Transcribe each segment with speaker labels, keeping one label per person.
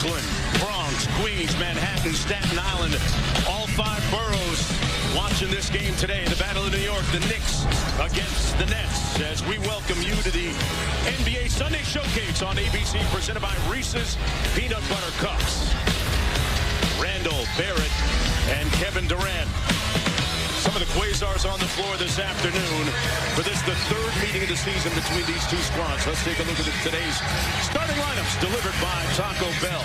Speaker 1: Brooklyn, Bronx, Queens, Manhattan, Staten Island, all 5 boroughs watching this game today. The Battle of New York, the Knicks against the Nets, as we welcome you to the NBA Sunday Showcase on ABC, presented by Reese's Peanut Butter Cups. Randall, Barrett, and Kevin Durant. Some of the Quasars on the floor this afternoon for this, the 3rd meeting of the season between these two squads. Let's take a look at today's starting lineups delivered by Taco Bell.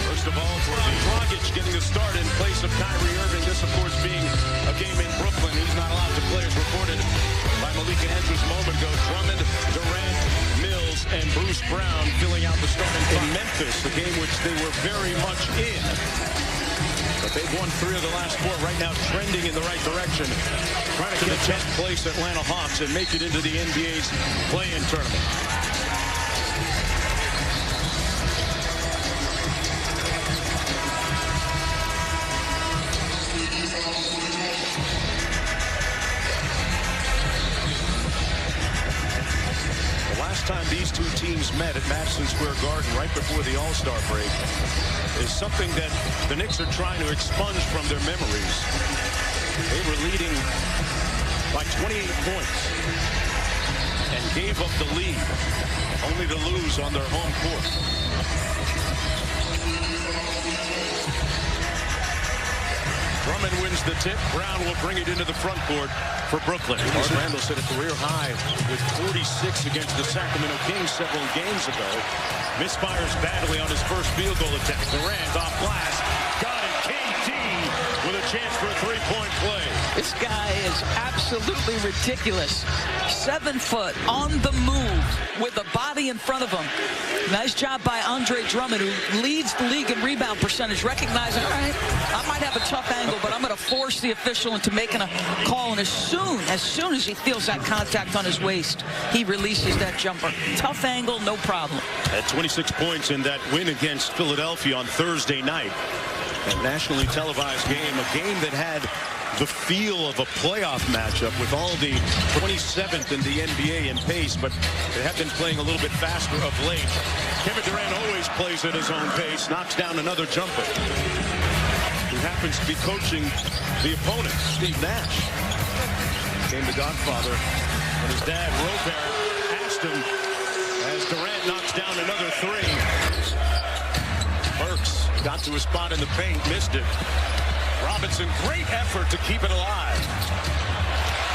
Speaker 1: First of all, Dragic getting the start in place of Kyrie Irving. This, of course, being a game in Brooklyn. He's not allowed to play, as reported by Malika Andrews a moment ago. Drummond, Durant, Mills, and Bruce Brown filling out the starting in Memphis, a game which they were very much in. But they've won 3 of the last 4 right now, trending in the right direction. Trying to get a 10th place Atlanta Hawks and make it into the NBA's play-in tournament. The last time these two teams met at Madison Square Garden right before the All-Star break is something that the Knicks are trying to expunge from their memories. They were leading by 28 points and gave up the lead, only to lose on their home court. Drummond wins the tip. Brown will bring it into the front court for Brooklyn. Randall set a career high with 46 against the Sacramento Kings several games ago. Misfires badly on his first field goal attempt. Durant off glass. Got it. KD with a chance for a 3-point play.
Speaker 2: This guy is absolutely ridiculous. 7 foot on the move with a body in front of him. Nice job by Andre Drummond, who leads the league in rebound percentage, recognizing, all right, I might have a tough angle, but I'm going to force the official into making a call. And as soon as he feels that contact on his waist, he releases that jumper. Tough angle, no problem.
Speaker 1: At 26 points in that win against Philadelphia on Thursday night. A nationally televised game, a game that had the feel of a playoff matchup with all the 27th in the NBA in pace, but they have been playing a little bit faster of late. Kevin Durant always plays at his own pace, knocks down another jumper. Who happens to be coaching the opponent, Steve Nash. Became the godfather when his dad, Robert, asked him as Durant knocks down another 3. Burks got to a spot in the paint, missed it. Robinson, great effort to keep it alive.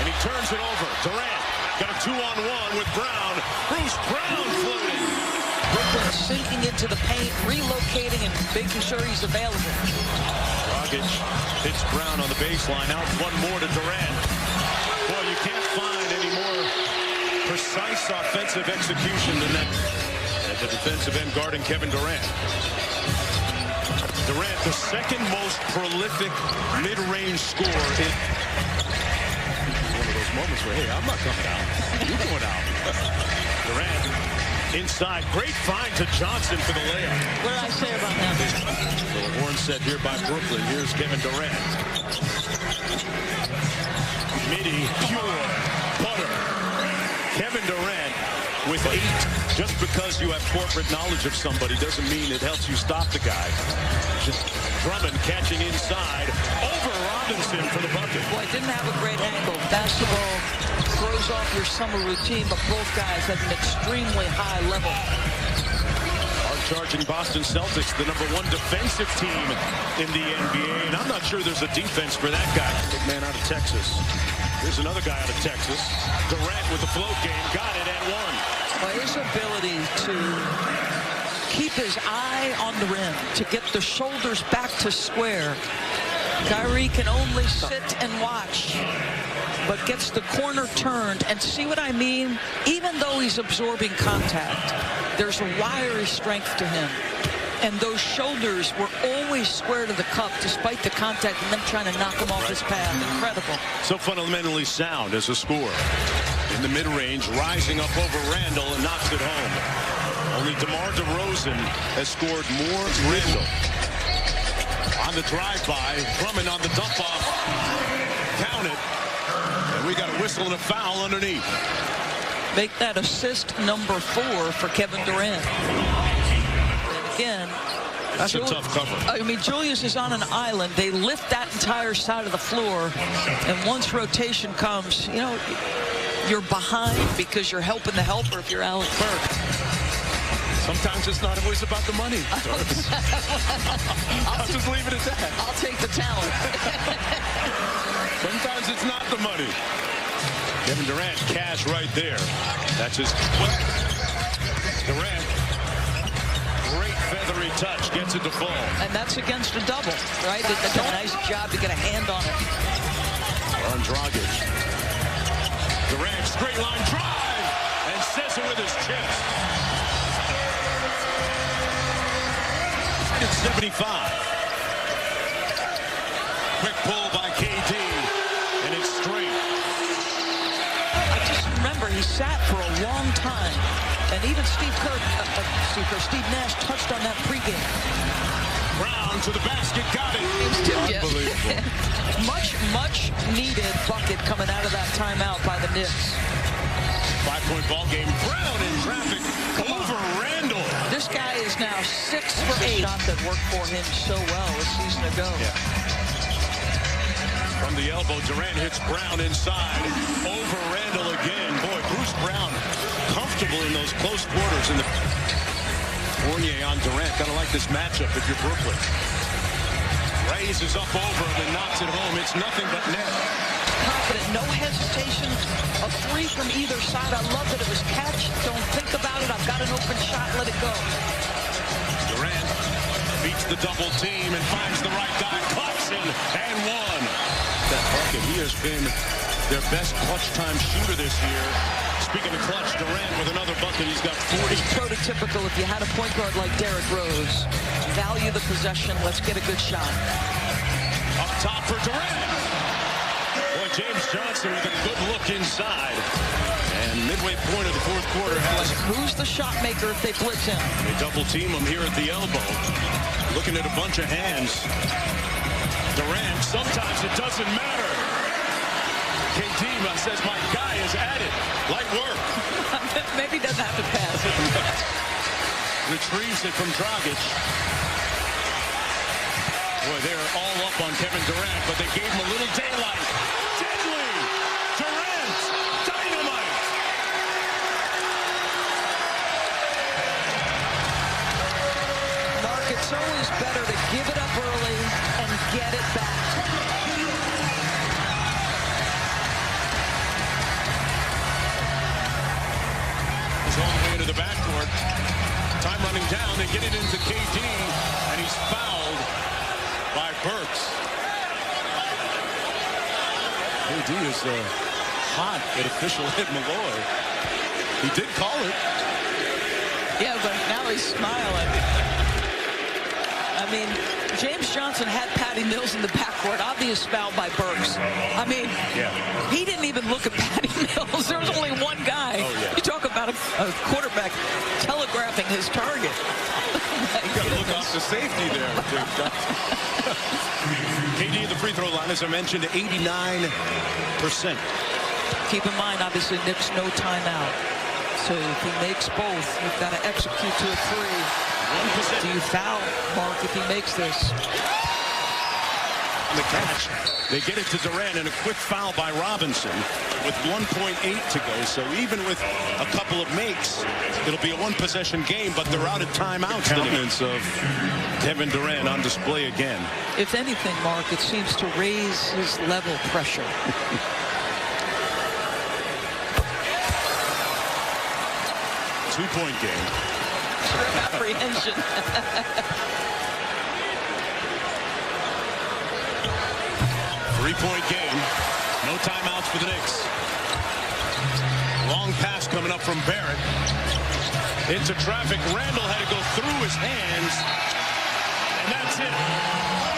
Speaker 1: And he turns it over. Durant got a 2-on-1 with Brown. Bruce Brown floating.
Speaker 2: Brooklyn sinking into the paint, relocating and making sure he's available.
Speaker 1: Dragic hits Brown on the baseline. Out one more to Durant. Well, you can't find any more precise offensive execution than that at the defensive end guarding Kevin Durant. Durant, the 2nd most prolific mid-range scorer in one of those moments where, hey, I'm not coming out. You're going out. Durant inside. Great find to Johnson for the layup.
Speaker 2: What did I say about that?
Speaker 1: Little horn set here by Brooklyn. Here's Kevin Durant. Midi, pure butter. Kevin Durant with 8. Just because you have corporate knowledge of somebody doesn't mean it helps you stop the guy. Drummond catching inside over Robinson for the bucket.
Speaker 2: Boy, didn't have a great angle. Basketball throws off your summer routine, but both guys at an extremely high level.
Speaker 1: Hard-charging Boston Celtics, the #1 defensive team in the NBA, and I'm not sure there's a defense for that guy. Big man out of Texas. Here's another guy out of Texas. Durant with the float game, got it and won.
Speaker 2: Well, his ability to keep his eye on the rim, to get the shoulders back to square. Kyrie can only sit and watch, but gets the corner turned. And see what I mean? Even though he's absorbing contact, there's a wiry strength to him. And those shoulders were always square to the cup, despite the contact and them trying to knock him off his path. Incredible.
Speaker 1: So fundamentally sound as a scorer. In the mid-range, rising up over Randall and knocks it home. Only DeMar DeRozan has scored more than Randall. On the drive-by, Drummond on the dump-off. Count it. And we got a whistle and a foul underneath.
Speaker 2: make that assist number 4 for Kevin Durant. And again,
Speaker 1: that's a tough cover.
Speaker 2: I mean, Julius is on an island. They lift that entire side of the floor, and once rotation comes, you know, you're behind because you're helping the helper if you're Alec Burks.
Speaker 1: Sometimes it's not always about the money. I'll just leave it at that.
Speaker 2: I'll take the talent.
Speaker 1: Sometimes it's not the money. Kevin Durant, cash right there. That's his. Durant, great feathery touch, gets it to fall.
Speaker 2: And that's against a double, right? They did a nice job to get a hand on it.
Speaker 1: On Dragic. Durant, straight line drive, and says it with his chest. It's 75. Quick pull by KD, and it's straight.
Speaker 2: I just remember he sat for a long time, and even Steve Nash touched on that pregame.
Speaker 1: Brown to the basket, got it.
Speaker 2: Unbelievable. much needed bucket coming out of that timeout by the Knicks.
Speaker 1: 5-point ball game. Brown in traffic over Randall.
Speaker 2: This guy is now 6 for 8. Shot that worked for him so well a season ago.
Speaker 1: Yeah. From the elbow, Durant hits Brown inside. Over Randall again. Boy, Bruce Brown comfortable in those close quarters. In the Fournier on Durant. Gotta like this matchup if you're Brooklyn. Raises up over him and knocks it home. It's nothing but net.
Speaker 2: Confident, no hesitation. A 3 from either side. I love that it was catch. Don't think about it. I've got an open shot. Let it go.
Speaker 1: Durant beats the double team and finds the right guy. Claxton and one. That bucket, he has been their best clutch time shooter this year. Speaking of clutch, Durant with another bucket. He's got 40.
Speaker 2: It's prototypical. If you had a point guard like Derrick Rose, value the possession. Let's get a good shot.
Speaker 1: Up top for Durant. Boy, James Johnson with a good look inside. And midway point of the fourth quarter has...
Speaker 2: Who's the shot maker if they blitz him?
Speaker 1: They double team him here at the elbow. Looking at a bunch of hands. Durant, sometimes it doesn't matter. KD says, my guy is at it. Light work.
Speaker 2: Maybe he doesn't have to pass it.
Speaker 1: Retrieves it from Dragic. Boy, they're all up on Kevin Durant, but they gave him a little daylight. Deadly! Durant! Dynamite!
Speaker 2: Mark, it's always better to give it up early and get it back.
Speaker 1: All the way into the backcourt. Time running down. They get it into KD, and he's fouled by Burks. KD is hot at official hit Malloy. He did call it.
Speaker 2: Yeah, but now he's smiling. I mean, James Johnson had Patty Mills in the backcourt. Obvious foul by Burks. I mean, he didn't even look at Patty Mills. There was only one guy.
Speaker 1: Oh, yeah.
Speaker 2: You talk about a quarterback telegraphing his target.
Speaker 1: You got to look off the safety there, James Johnson. KD at the free throw line, as I mentioned, 89%.
Speaker 2: Keep in mind, obviously, Knicks no timeout. So if he makes both, you've got to execute to a 3.
Speaker 1: 1%.
Speaker 2: Do you foul, Mark, if he makes this?
Speaker 1: On the catch, they get it to Durant, and a quick foul by Robinson with 1.8 to go. So even with a couple of makes, it'll be a one-possession game, but they're out of timeouts. The dominance of Kevin Durant on display again.
Speaker 2: If anything, Mark, it seems to raise his level pressure.
Speaker 1: Two-point game.
Speaker 2: Apprehension.
Speaker 1: Three-point game. No timeouts for the Knicks. Long pass coming up from Barrett. Into traffic. Randall had to go through his hands. And that's it.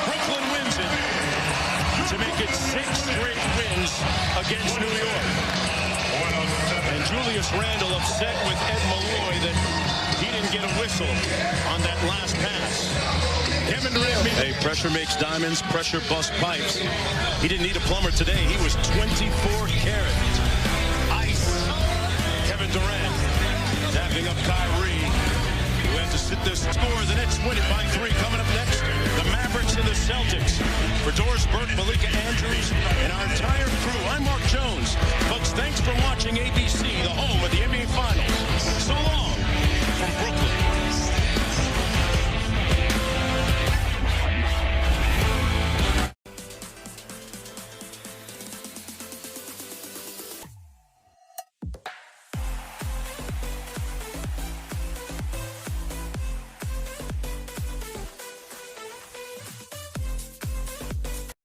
Speaker 1: Brooklyn wins it to make it 6 straight wins against New York. And Julius Randall upset with Ed Malloy that he didn't get a whistle on that last pass. Kevin Durant. Hey, pressure makes diamonds, pressure busts pipes. He didn't need a plumber today. He was 24 karat. Ice. Kevin score. The Knicks win it by 3. Coming up next, the Mavericks and the Celtics. For Doris Burke, Malika Andrews, and our entire crew, I'm Mark Jones. Folks, thanks for watching ABC, the home of the NBA Finals. So long from Brooklyn.